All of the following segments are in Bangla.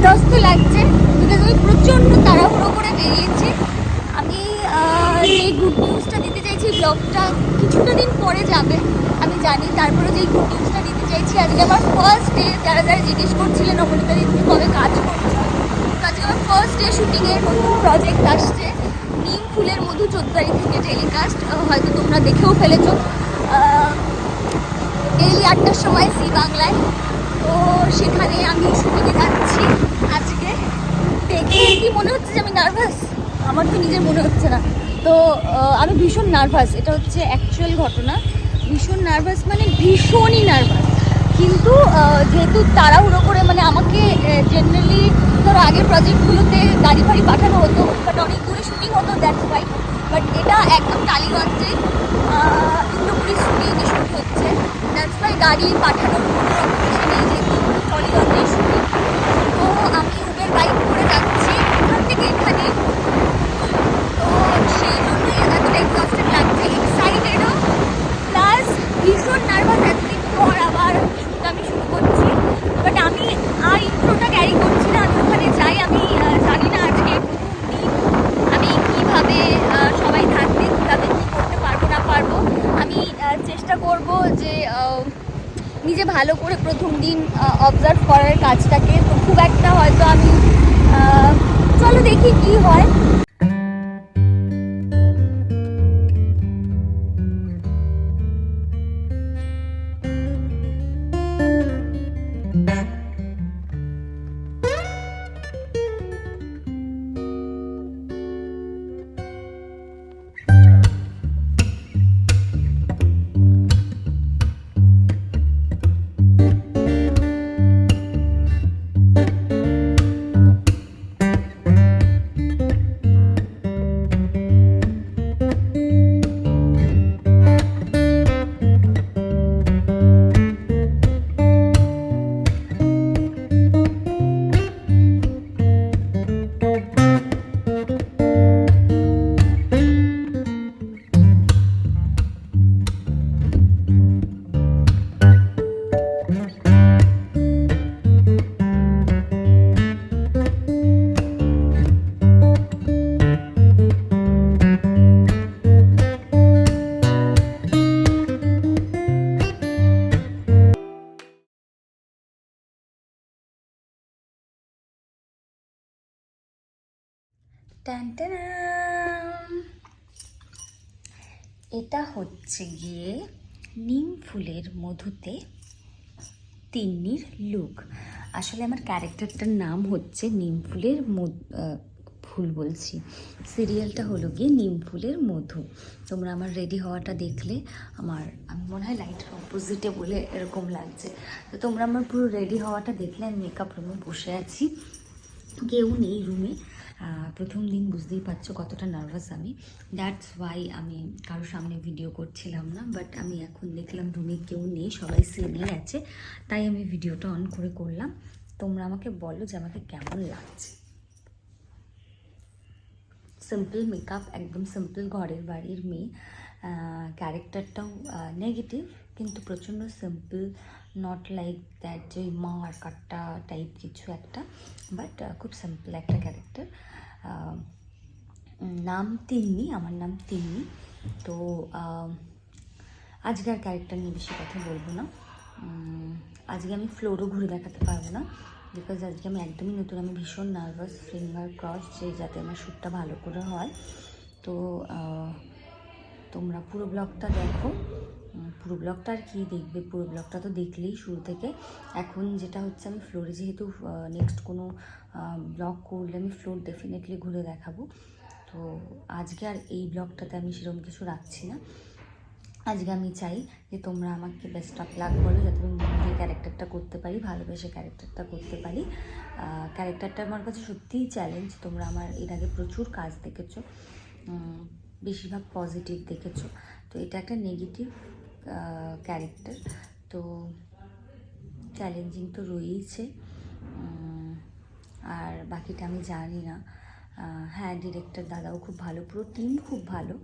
বিধ্বস্ত লাগছে, বিকজ আমি প্রচণ্ড তাড়াহুড়ো করে বেরিয়েছি। আমি যেই গুড নিউজটা দিতে চাইছি, ব্লগটা কিছুটা দিন পরে যাবে আমি জানি, তারপরে যেই গুড নিউজটা দিতে চাইছি, আজকে আমার ফার্স্ট ডে। যারা যারা জিজ্ঞেস করছিলেন নবনীতা দিদি কবে কাজ করছে, তো আজকে আমার ফার্স্ট ডে শুটিংয়ের নতুন প্রজেক্ট আসছে নিম ফুলের মধু, 14 তারিখ থেকে টেলিকাস্ট। হয়তো তোমরা দেখেও ফেলেছো ডেইলি 8টার সময় জি বাংলায়। তো সেখানে আমি শুটিংয়ে যাচ্ছি আজকে। দেখে কি মনে হচ্ছে যে আমি নার্ভাস? আমার তো নিজের মনে হচ্ছে না। তো আমি ভীষণ নার্ভাস, এটা হচ্ছে অ্যাকচুয়াল ঘটনা। ভীষণ নার্ভাস মানে ভীষণই নার্ভাস। কিন্তু যেহেতু তাড়াহুড়ো করে, মানে আমাকে জেনারেলি ধরো আগের প্রজেক্টগুলোতে গাড়ি ফাড়ি পাঠানো হতো, বাট অনেক দূরে শুটিং হতো, দ্যাটস ওয়াই। বাট এটা একদম টালিগঞ্জে ইন্দ্রপুরী শুটিংয়ে শুট হচ্ছে, দ্যাটস ওয়াই গাড়ি পাঠানোর কোনো রকম ইসে নেই, যেহেতু টালিগঞ্জে শুটিং। তো আমি উবের বাইক করে যাচ্ছি এখান থেকে এখানে। তো সেই জন্যই এতটা এক্সস্টেড লাগছে, এক্সাইটেডও, প্লাস ভীষণ নার্ভাস। এতদিন পর আবার শুটটা আমি শুরু করছি, বাট আমি আর ইন্ট্রোটা ক্যারি করছি না। আমি ওখানে যাই, আমি জানি না আজকে প্রথম দিন আমি কীভাবে সবাই থাকবে, কীভাবে কী করতে পারবো না পারবো। আমি চেষ্টা করব যে নিজে ভালো করে প্রথম দিন অবজার্ভ করার কাজটাকে। তো খুব একটা হয়তো আমি চলো দেখি কি হয়। এটা হচ্ছে গিয়ে নিম ফুলের মধুতে তিন্নির লুক। আসলে আমার ক্যারেক্টারটার নাম হচ্ছে নিম ফুলের ফুল বলছি, সিরিয়ালটা হলো গিয়ে নিম ফুলের মধু। তোমরা আমার রেডি হওয়াটা দেখলে, আমি মনে হয় লাইটের অপোজিটে বলে এরকম লাগছে। তো তোমরা আমার পুরো রেডি হওয়াটা দেখলে, আমি মেকআপ রুমে বসে আছি, কেউ নেই রুমে। প্রথম দিন বুঝতেই পারছো কতটা নার্ভাস আমি, দ্যাটস ওয়াই আমি কারোর সামনে ভিডিও করছিলাম না। বাট আমি এখন দেখলাম রুমে কেউ নেই, সবাই সিনে আছে, তাই আমি ভিডিওটা অন করে করলাম। তোমরা আমাকে বলো যে আমাকে কেমন লাগছে। সিম্পল মেকআপ, একদম সিম্পল ঘরের বাড়ির মেয়ে। ক্যারেক্টারটাও নেগেটিভ, কিন্তু প্রচণ্ড সিম্পল, নট লাইক দ্যাট যে মার কাট্টা টাইপ কিছু একটা, বাট খুব সিম্পল একটা ক্যারেক্টার। নাম তিন্নি, আমার নাম তিন্নি। তো আজকে আর ক্যারেক্টার নিয়ে বেশি কথা বলবো না। আজকে আমি ফ্লোরও ঘুরে দেখাতে পারবো না, বিকজ আজকে আমি একদমই নতুন। আমি ভীষণ নার্ভাস, ফিঙ্গার ক্রস যে যাতে আমার শ্যুটটা ভালো করে হয়। তো তোমরা পুরো ব্লগটা দেখো। পুরো ব্লগটা আর কি দেখবে, পুরো ব্লগটা তো দেখলেই শুরু থেকে। এখন যেটা হচ্ছে, আমি ফ্লোরে যেহেতু নেক্সট কোনো ব্লগ করলে আমি ফ্লোর ডেফিনেটলি ঘুরে দেখাবো। তো আজকে আর এই ব্লগটাতে আমি সেরকম কিছু রাখছি না। আজকে আমি চাই যে তোমরা আমাকে বেস্ট অফ লাক বলো, যাতে আমি মন দিয়ে ক্যারেক্টারটা করতে পারি, ভালোবেসে ক্যারেক্টারটা করতে পারি। ক্যারেক্টারটা আমার কাছে সত্যিই চ্যালেঞ্জ। তোমরা আমার এর আগে প্রচুর কাজ দেখেছো, বেশিরভাগ পজিটিভ দেখেছো, তো এটা একটা নেগেটিভ ক্যারেক্টার। তো চ্যালেঞ্জিং তো রয়েইছে, আর বাকিটা আমি জানি না। হ্যাঁ, ডিরেক্টর দাদাও খুব ভালো, পুরো টিম খুব ভালো।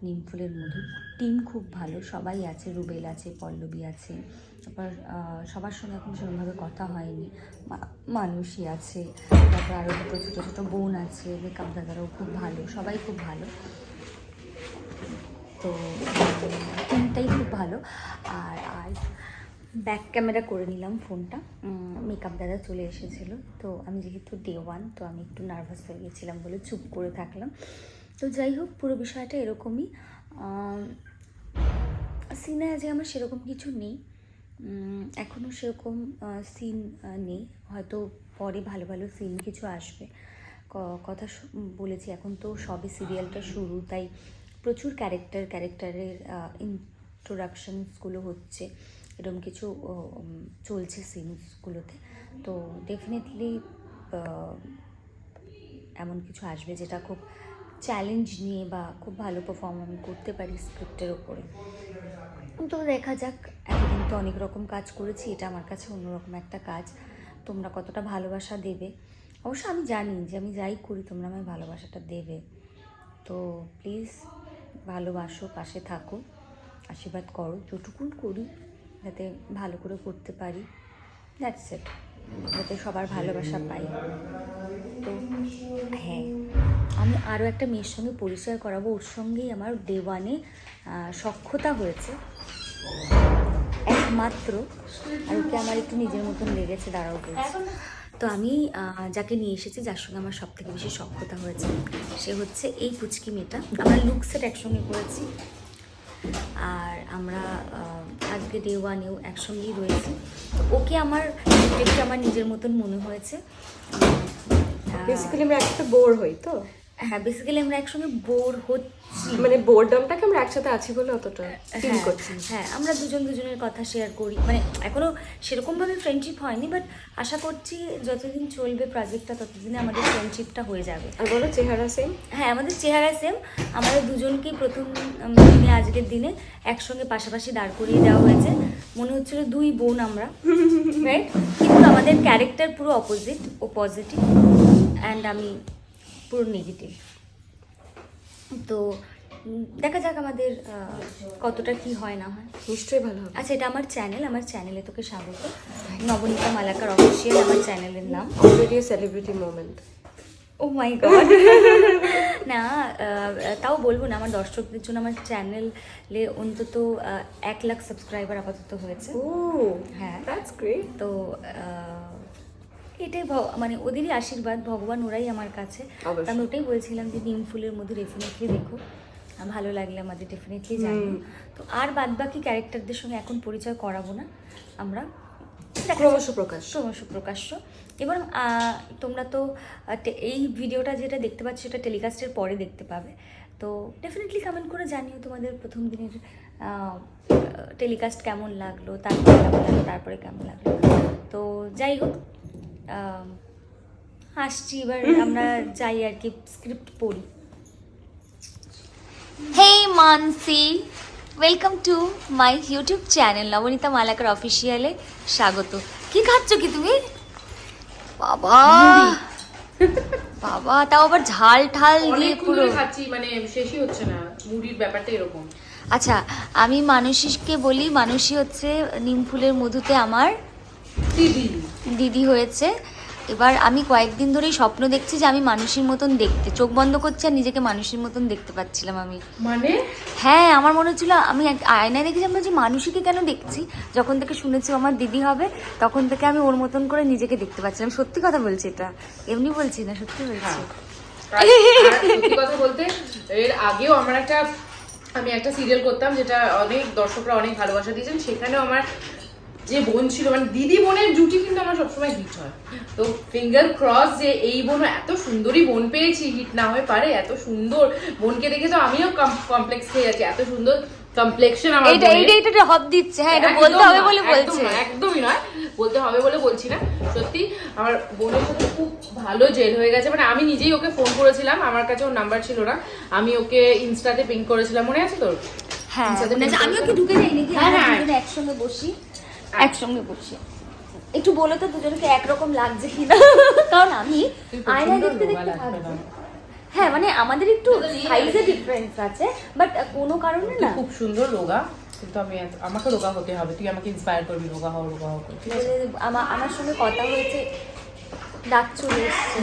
নিম ফুলের মধু। টিম খুব ভালো, সবাই আছে, রুবেল আছে, পল্লবী আছে, তারপর সবার সঙ্গে এখন সেরকমভাবে কথা হয়নি, মানুষই আছে, তারপর আরও দুটো ছোটো ছোটো বোন আছে, মেকআপ দাদারাও খুব ভালো, সবাই খুব ভালো। তো টিমটাই খুব ভালো। আর আর ব্যাক ক্যামেরা করে নিলাম ফোনটা, মেকআপ দাদা চলে এসেছিলো। তো আমি যেহেতু ডে 1, তো আমি একটু নার্ভাস হয়ে গেছিলাম বলে চুপ করে থাকলাম। তো যাই হোক, পুরো বিষয়টা এরকমই। সিনে আজকে আমার সেরকম কিছু নেই, এখনও সেরকম সিন নেই, হয়তো পরে ভালো ভালো সিন কিছু আসবে। কথা বলেছি, এখন তো সবে সিরিয়ালটা শুরু, তাই প্রচুর ক্যারেক্টারের ইন্ট্রোডাকশনসগুলো হচ্ছে, এরকম কিছু চলছে সিনসগুলোতে। তো ডেফিনেটলি এমন কিছু আসবে যেটা খুব চ্যালেঞ্জ নিয়ে বা খুব ভালো পারফর্ম আমি করতে পারি স্ক্রিপ্টের ওপরে। তো দেখা যাক, এতদিন তো অনেক রকম কাজ করেছি, এটা আমার কাছে অন্যরকম একটা কাজ। তোমরা কতটা ভালোবাসা দেবে, অবশ্য আমি জানি যে আমি যাই করি তোমরা আমায় ভালোবাসাটা দেবে। তো প্লিজ ভালোবাসো, পাশে থাকো, আশীর্বাদ করো, যতটুকুন করি যাতে ভালো করে করতে পারি, দ্যাটস ইট, যাতে সবার ভালোবাসা পাই। তো হ্যাঁ, আমি আরও একটা মেয়ের সঙ্গে পরিচয় করাবো, ওর সঙ্গেই আমার ডে 1-এ সখ্যতা হয়েছে একমাত্র, আর ওকে আমার একটু নিজের মতন লেগেছে, দাঁড়াও বলছি। তো আমি যাকে নিয়ে এসেছি, যার সঙ্গে আমার সব থেকে বেশি সখ্যতা হয়েছে, সে হচ্ছে এই পুচকি মেয়েটা। আমরা লুক সেট একসঙ্গে করেছি, আর আমরা আজকে ডে 1-এও একসঙ্গেই রয়েছি। তো ওকে আমার একটু আমার নিজের মতন মনে হয়েছে। বেসিক্যালি আমরা একসাথে বোর হই তো। হ্যাঁ, বেসিক্যালি আমরা একসঙ্গে বোর হচ্ছি, মানে বোরডমটাকে আমরা একসাথে আছি বলে অতটা ফিল করছি। হ্যাঁ, আমরা দুজনের কথা শেয়ার করি, মানে এখনও সেরকমভাবে ফ্রেন্ডশিপ হয়নি, বাট আশা করছি যতদিন চলবে প্রজেক্টটা ততদিনে আমাদের ফ্রেন্ডশিপটা হয়ে যাবে। আর বলো, চেহারা সেম? হ্যাঁ, আমাদের চেহারা সেম। আমাদের দুজনকেই প্রথম দিনে, আজকের দিনে একসঙ্গে পাশাপাশি দাঁড় করিয়ে দেওয়া হয়েছে, মনে হচ্ছিল দুই বোন আমরা, রাইট? কিন্তু আমাদের ক্যারেক্টার পুরো অপোজিট, ও পজিটিভ অ্যান্ড আমি পুরো নেগেটিভ। তো দেখা যাক আমাদের কতটা কি হয় না হয়, নিশ্চয়ই ভালো হবে। আচ্ছা, এটা আমার চ্যানেল, আমার চ্যানেলে তোকে স্বাগত। নবনীতা মালাকার অফিসিয়াল আমার চ্যানেলের নাম। Already celebrity moment. Oh my god. না, তাও বলবো না, আমার দর্শকদের জন্য আমার চ্যানেলে অন্তত 1 লাখ সাবস্ক্রাইবার আপাতত হয়েছে। ও হ্যাঁ, দ্যাটস গ্রেট। তো এটাই মানে ওদেরই আশীর্বাদ, ভগবান ওরাই আমার কাছে। আমি ওটাই বলছিলাম যে নিম ফুলের মধ্যে ডেফিনেটলি দেখো, ভালো লাগলে আমাদের ডেফিনেটলি জানিও। তো আর বাদ বাকি ক্যারেক্টারদের সঙ্গে এখন পরিচয় করাবো না, আমরা ক্রমশ প্রকাশ্য। এবং তোমরা তো এই ভিডিওটা যেটা দেখতে পাচ্ছ সেটা টেলিকাস্টের পরে দেখতে পাবে। তো ডেফিনেটলি কমেন্ট করে জানিও তোমাদের প্রথম দিনের টেলিকাস্ট কেমন লাগলো, তারপরে কেমন লাগলো। তো যাই হোক, আসছি এবার আমরা যাই আর কি, স্ক্রিপ্ট পড়ি। Hey Mansi, welcome to my YouTube channel Nabanita Malakar অফিসিয়ালে স্বাগত। কি খাচ্ছ কি তুমি? বাবা বাবা, তাও আবার ঝাল ঠাল দিয়ে পুরো খাচ্ছি, মানে শেষই হচ্ছে না, মুড়ির ব্যাপারটা এরকম। আচ্ছা, আমি মানুষীকে বলি, মানুষী হচ্ছে নিম ফুলের মধুতে আমার দিদি হয়েছে। এবার আমি কয়েকদিন ধরেই স্বপ্ন দেখছি যে আমি মানুষের মতন দেখতে, চোখ বন্ধ করছি আর নিজেকে মানুষের মতন দেখতে পাচ্ছিলাম আমি। মানে হ্যাঁ, আমার মনে হচ্ছিল, আমি আয়নায় দেখেছিলাম যে মানুষীকে কেন দেখছি, যখন থেকে শুনেছি আমার দিদি হবে তখন থেকে আমি ওর মতন করে নিজেকে দেখতে পাচ্ছিলাম। সত্যি কথা বলছি, এটা এমনি বলছি না, সত্যি বলছি। সত্যি কথা বলতে, এর আগেও আমি একটা সিরিয়াল করতাম যেটা অনেক দর্শকরা অনেক ভালোবাসা দিয়েছেন, সেখানেও আমার যে বোন ছিল, মানে দিদি বোনের জুটি কিন্তু আমার সবসময় হিট হয়। তো ফিঙ্গার ক্রস যে এই বোনও এত সুন্দরী বোন পেয়েছি, হিট না হয়ে পারে? এত সুন্দর বোনকে দেখে তো আমিও কমপ্লেক্স খেয়ে যাচ্ছি, এত সুন্দর কমপ্লেক্সন আমার। এটা হব দিচ্ছে, হ্যাঁ, এটা বলতে হবে বলে বলছে, একদমই নয়, বলতে হবে বলে বলছি না। সত্যি আমার বোনের সাথে খুব ভালো জেল হয়ে গেছে। মানে আমি নিজেই ওকে ফোন করেছিলাম, আমার কাছে ওর নাম্বার ছিল না, আমি ওকে ইনস্টাতে পিং করেছিলাম, মনে আছে তোর? হ্যাঁ, আমি ওকে ঢুকে যাই নাকি, আমরা একসঙ্গে বসি, একটু বলো তো দুজনকে একরকম লাগছে কিনা, কারণ আমি আয়না দেখতে দেখতে ভাবছি। হ্যাঁ মানে আমাদের একটু সাইজে ডিফারেন্স আছে, বাট কোনো কারণে না। খুব সুন্দর রোগা, কিন্তু আমাকে রোগা হতে হবে, তুই আমাকে ইন্সপায়ার করবি রোগা হও ঠিক আছে? আমার সঙ্গে কথা হয়েছে, ডাক চলে এসছে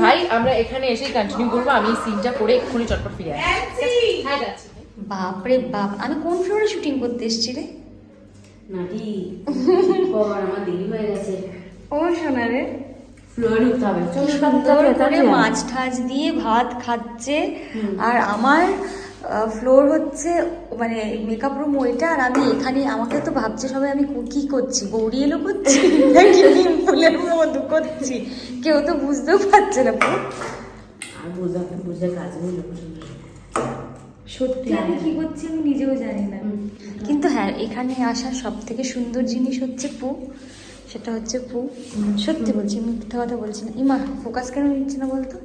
ভাই, আমরা এখানে এসেই কন্টিনিউ করবো। আমি সিনটা করে এক্ষুনি চটপট ফিরে আসছি। বাপরে বাপ, আমি কোন ফ্লোরে শুটিং করতে এসেছি রে? নাটি আমার দেরি হয়ে গেছে। ও শোনা রে, ফ্লোরে উঠতে হবে। সুন্দর করে মাছ ঠাছ দিয়ে ভাত খাচ্ছে, আর আমার ফ্লোর হচ্ছে মানে মেকআপ রুম ওইটা, আর আমি এখানে। আমাকে তো ভাবছে সবাই আমি কি করছি, গৌরী এলো করছি নাকি নিম ফুলের মধু করছি, কেউ তো বুঝতেও পারছে না। আর বুঝতে কাজ নেই। সত্যি আমি কি করছি আমি নিজেও জানি না। কিন্তু হ্যাঁ, এখানে আসার সব থেকে সুন্দর জিনিস হচ্ছে পু, সেটা হচ্ছে পু। সত্যি বলছি, মিথ্যা কথা বলছি না। ইমা ফোকাস কেন নিচ্ছে না বলতো?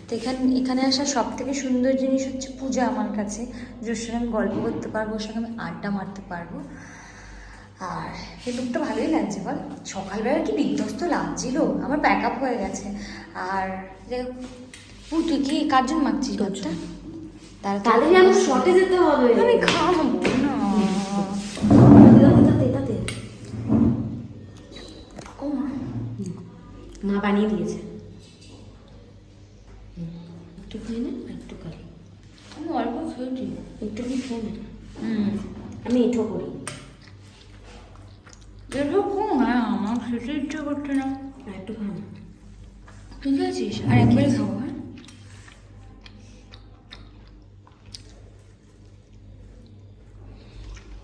তো এখানে আসার সব থেকে সুন্দর জিনিস হচ্ছে পূজা আমার কাছে, যার সঙ্গে আমি গল্প করতে পারবো, ওর সঙ্গে আমি আড্ডা মারতে পারবো। আর এই লুকটা ভালোই লাগছে বল, সকালবেলা কি বিধ্বস্ত লাগছিল, আমার প্যাক আপ হয়ে গেছে। আর তুই কি কার জন্য মাখছিস গাছটা? তাহলে আমি শর্টে যেতে হবে। আমি খাবো না। ও মা বানিয়ে দিয়েছে। একটু খেয়ে না, একটু খালি। আমি অল্প খেয়েছি, একটু খেয়ে না। আমি এঁঠো করি। এরকম হ্যাঁ, আমার খেতে ইচ্ছা করছে না। আর একটু খাও না। ঠিক আছিস? আর একবারে খাবো। হ্যাঁ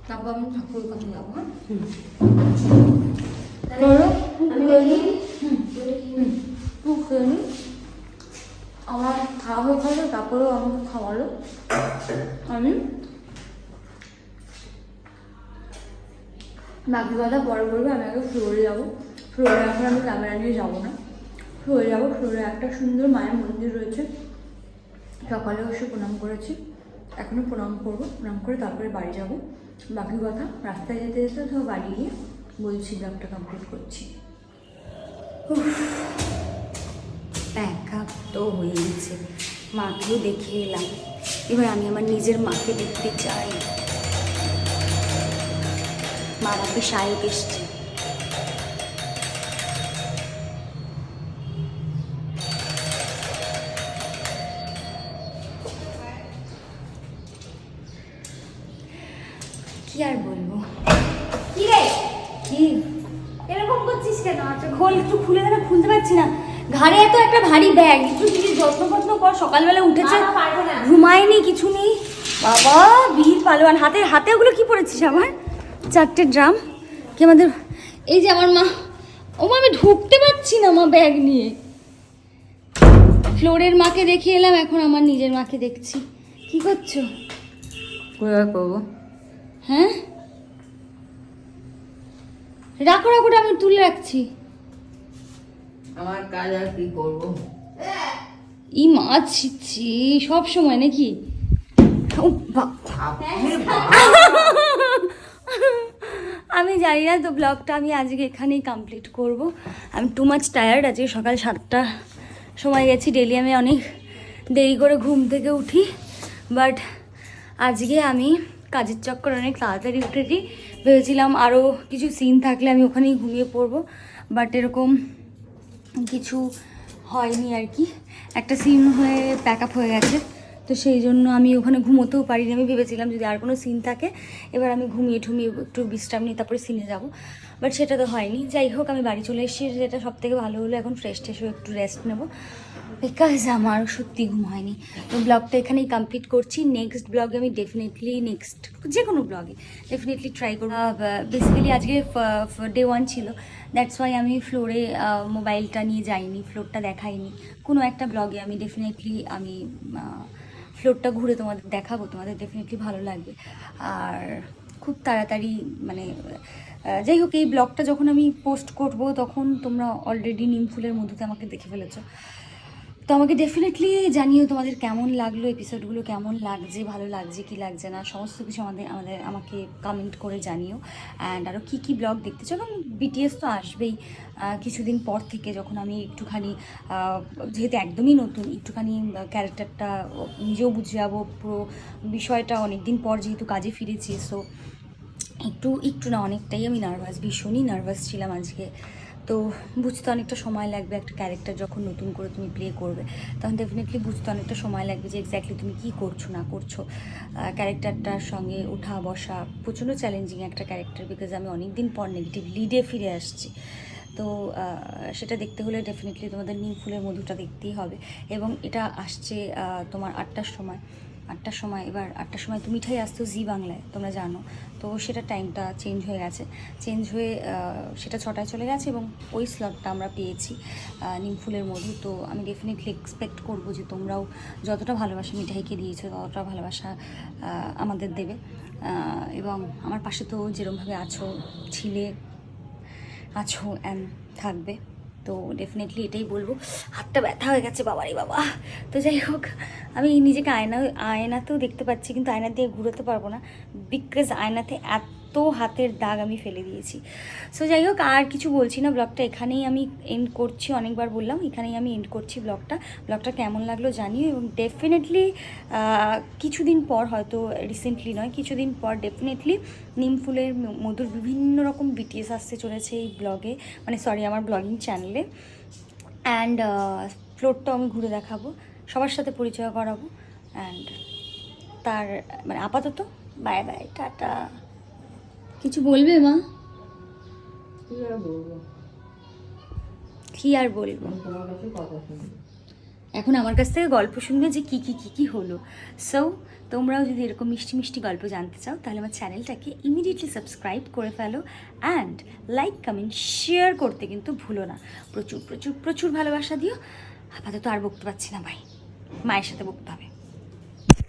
তারপর আমি ঠাকুর কাছে যাবো। হ্যাঁ আমার খাওয়া হয়ে গেলো, তারপরেও আমাকে খাওয়ালো। আমি বাকি কথা পরে বলবো। আমি আগে ফ্লোরে যাবো। ফ্লোরে এখন আমি ক্যামেরা নিয়ে যাবো না, ফ্লোরে যাবো। ফ্লোরে একটা সুন্দর মায়ের মন্দির রয়েছে, সকালে এসে প্রণাম করেছি, এখনও প্রণাম করবো। প্রণাম করে তারপরে বাড়ি যাব। বাকি কথা রাস্তায় যেতে যেতে তো বাড়ি গিয়ে বলছি, ব্লগটা কমপ্লিট করছি। প্যাক আপ তো হয়ে গেছে, মাকেও দেখে এলাম। এবার আমি আমার নিজের মাকে দেখতে চাই। মা বাপে সায়ক এসছে। কি আর বলবো। কি রে, কি এরকম করছিস কেন? আচ্ছা খোল, একটু খুলে দে না, খুলতে পারছি না। ঘাড়ে এত একটা ভারী ব্যাগ, একটু কিছু যত্ন ফত্ন কর। সকালবেলা উঠেছে, ঘুমায়নি, কিছু নেই। বাবা বীর পালোয়ান, হাতে ওগুলো কি পড়েছিস? আমার 4টে ড্রাম কি আমাদের। এই যে আমার মা, ও মা আমি ঢুকতে পারছি না মা ব্যাগ নিয়ে। ফ্লোরের মাকে দেখে এলাম, এখন আমার নিজের মাকে দেখছি। কি করছো? কোথায় করবো? হ্যাঁ রাখো, আমি তুলে রাখছি। আমার কাজ আর কি করবো? ই মাছ ছিচ্ছি সব সময় নাকি? আমি জানি না। তো ব্লগটা আমি আজকে এখানেই কমপ্লিট করব। আমি টু মাচ টায়ার্ড। আজকে সকাল 7টার সময় গেছি। ডেলি আমি অনেক দেরি করে ঘুম থেকে উঠি, বাট আজকে আমি কাজের চক্কর অনেক তাড়াতাড়ি উঠেছি। ভেবেছিলাম আরও কিছু সিন থাকলে আমি ওখানেই ঘুমিয়ে পড়বো, বাট এরকম কিছু হয়নি আর কি। একটা সিন হয়ে প্যাক আপ হয়ে গেছে, তো সেই জন্য আমি ওখানে ঘুমোতেও পারিনি। আমি ভেবেছিলাম যদি আর কোনো সিন থাকে এবার আমি ঘুমিয়ে একটু বিশ্রাম নিয়ে তারপরে সিনে যাব, বাট সেটা তো হয়নি। যাই হোক, আমি বাড়ি চলে এসেছি, যেটা সব থেকে ভালো হলো। এখন ফ্রেশ হয়ে একটু রেস্ট নেবো, বিকজ আমার সত্যি ঘুম হয়নি। তো ব্লগটা এখানেই কমপ্লিট করছি। নেক্সট ব্লগে আমি ডেফিনেটলি যে কোনো ব্লগে ডেফিনেটলি ট্রাই করবো। বেসিক্যালি আজকে ডে 1 ছিল, দ্যাটস ওয়াই আমি ফ্লোরে মোবাইলটা নিয়ে যাইনি, ফ্লোরটা দেখাইনি। কোনো একটা ব্লগে আমি ডেফিনেটলি ফ্লোরটা ঘুরে তোমাদের দেখাবো, তোমাদের ডেফিনেটলি ভালো লাগবে। আর খুব তাড়াতাড়ি মানে যাই হোক, এই ব্লগটা যখন আমি পোস্ট করব তখন তোমরা অলরেডি নিম ফুলের মধুতে আমাকে দেখে ফেলেছো। তো আমাকে ডেফিনেটলি জানিও তোমাদের কেমন লাগলো, এপিসোডগুলো কেমন লাগছে, ভালো লাগছে কি লাগছে না, সমস্ত কিছু আমাকে কমেন্ট করে জানিও। অ্যান্ড আরও কী কী ব্লগ দেখতে চাও, কারণ বিটিএস তো আসবেই কিছুদিন পর থেকে, যখন আমি একটুখানি যেহেতু একদমই নতুন, একটুখানি ক্যারেক্টারটা নিজেও বুঝে যাবো, পুরো বিষয়টা অনেক দিন পর যেহেতু কাজে ফিরেছি। সো একটু না অনেকটাই আমি নার্ভাস, ভীষণই নার্ভাস ছিলাম আজকে। তো বুঝতে অনেকটা সময় লাগবে, একটা ক্যারেক্টার যখন নতুন করে তুমি প্লে করবে তখন ডেফিনেটলি বুঝতে অনেকটা সময় লাগবে যে এক্স্যাক্টলি তুমি কী করছো না করছো। ক্যারেক্টারটার সঙ্গে ওঠা বসা প্রচণ্ড চ্যালেঞ্জিং একটা ক্যারেক্টার, বিকজ আমি অনেক দিন পর নেগেটিভ লিডে ফিরে আসছি। তো সেটা দেখতে হলে ডেফিনেটলি তোমাদের নিম ফুলের মধুটা দেখতেই হবে। এবং এটা আসছে তোমার 8টার সময়। এবার 8টার সময় তো মিঠাই আসতো জি বাংলায়, তোমরা জানো। তো সেটা টাইমটা চেঞ্জ হয়ে গেছে, সেটা 6টায় চলে গেছে, এবং ওই স্লটটা আমরা পেয়েছি নিম ফুলের মধু। তো আমি ডেফিনেটলি এক্সপেক্ট করবো যে তোমরাও যতটা ভালোবাসা মিঠাইকে দিয়েছো ততটা ভালোবাসা আমাদের দেবে। এবং আমার পাশে তো যেরকমভাবে আছো অ্যান্ড থাকবে। তো ডেফিনেটলি এটাই বলবো। হাতটা ব্যথা হয়ে গেছে বাবারে বাবা। তো যাই হোক, আমি নিজেকে আয়নাতেও দেখতে পাচ্ছি, কিন্তু আয়না দিয়ে ঘুরোতে পারবো না, বিকজ আয়নাতে এত হাতের দাগ আমি ফেলে দিয়েছি। সো যাই হোক, আর কিছু বলছি না, ব্লগটা এখানেই আমি এন্ড করছি। অনেকবার বললাম, এখানেই আমি এন্ড করছি ব্লগটা কেমন লাগলো জানিও। এবং ডেফিনেটলি কিছুদিন পর, হয়তো রিসেন্টলি নয়, কিছুদিন পর ডেফিনেটলি নিম ফুলের মধুর বিভিন্ন রকম বিটিএস আসতে চলেছে এই ব্লগে, মানে সরি আমার ব্লগিং চ্যানেলে। অ্যান্ড ফ্লোরটাও আমি ঘুরে দেখাবো, সবার সাথে পরিচয় করাবো। অ্যান্ড তার মানে আপাতত বাই বাই, টাটা। কিছু বলবে মা? কি আর বলবো, কি আর বলবো, তোমার কাছে কথা শুনি। এখন আমার কাছ থেকে গল্প শুনবে যে কী হলো। সো তোমরাও যদি এরকম মিষ্টি মিষ্টি গল্প জানতে চাও, তাহলে আমার চ্যানেলটাকে ইমিডিয়েটলি সাবস্ক্রাইব করে ফেলো। অ্যান্ড লাইক কমেন্ট শেয়ার করতে কিন্তু ভুলো না। প্রচুর প্রচুর প্রচুর ভালোবাসা দিও। আপাতত আর বকতে পারছি না, ভাই মায়ের সাথে বকতে হবে।